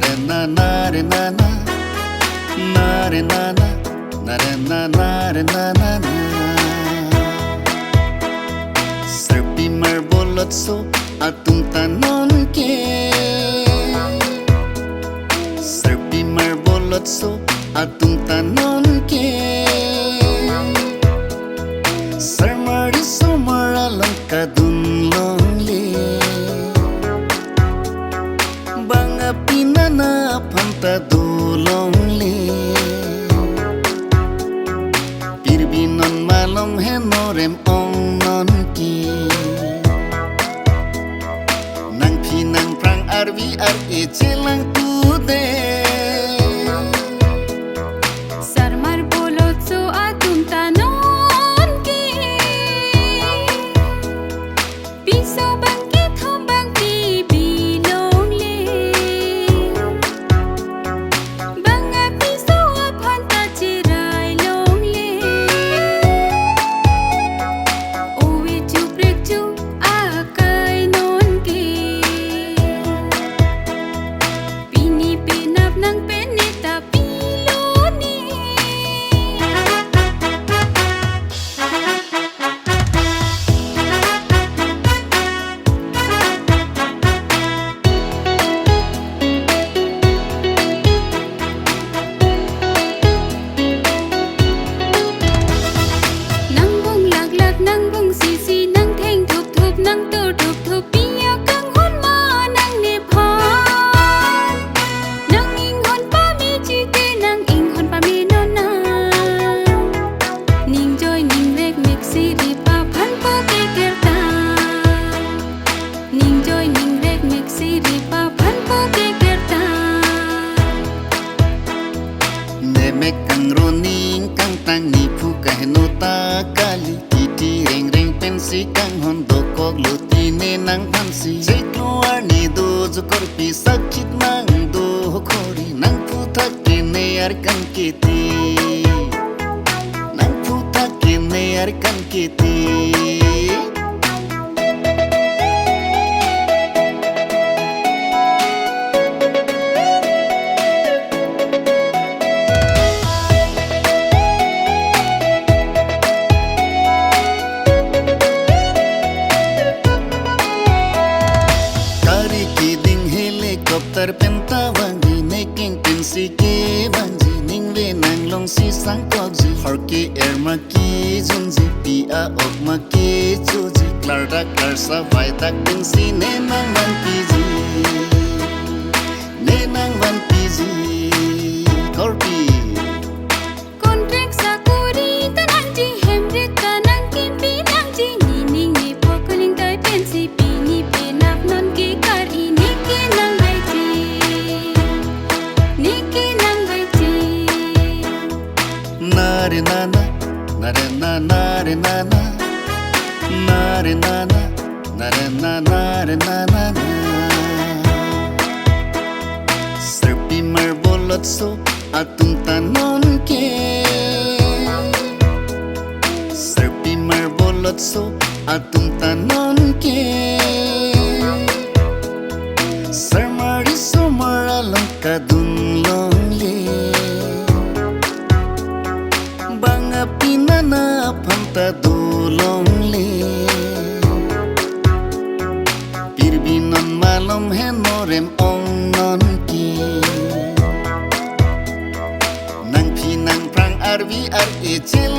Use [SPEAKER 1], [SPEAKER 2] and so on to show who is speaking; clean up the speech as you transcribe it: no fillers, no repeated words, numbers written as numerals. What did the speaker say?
[SPEAKER 1] re na na re na na na re na na na re na na re na na na. Serpi marbolot so atong tanon ke. Serpi marbolot so atong tanon ke. Sarmari sumaralang kadunlong le. Banga pinana pantadulong le. Pirbinon malom henorem ong non ki. Nang pinang prang arvi ar echelang tude.
[SPEAKER 2] Sarmar bolot so atum tanon ki. Piso bangki thom bangki bilong le. Banga piso aphan ta chirai long le. Owe chuprek chu akai non ki. Pini penap nang penita piloni. Nang bung lag lag nang bung si nang theng thup thup nang tur thup thup piya kang hon ma nang ne phan. Nang ing hon pa mi chi te nang ing hon pa mi no na. Ning joy ning rek mek si ri pa phan pa ke kerta. Ning joy ning rek mek si ri pa phan pa ke kerta.
[SPEAKER 1] Nemek kang roning kang tang ni phu kahno ta kali kiti reng reng pensi kang hondo kok luti ne nang pansi sei keluar ni do jukor pi sakit nang do khori nang phu thak ke ne ar kan kiti nang phu thak ke ne ar kan kiti. Kari kiding helicopter penta wangi neking pensi ke wangi ning ve nang long si sang kok ji horki air ma ki junji pi a ok ma ke chuji klarda klarsa vai tak pensi ne nang van pi ji ne nang van pi ji korpi.
[SPEAKER 2] Kontrak sakuri tanang ji hemre tanang kimpi nang ji ning ni pokoling tai pensi pini penap non ki kar ini ke nang vai ji. Ni ke nang vai ji.
[SPEAKER 1] Na re na na na re na na re na na na re na na na re na na re na na na. Serpi marbolot so atong tanon ke. Serpi marbolot so atong tanon ke. Sarmari sumaralang kadunlong le. Banga pinana pantadulong le. Pirbinon malom henorem ong non ki. Nang pinang prang arvi ar echel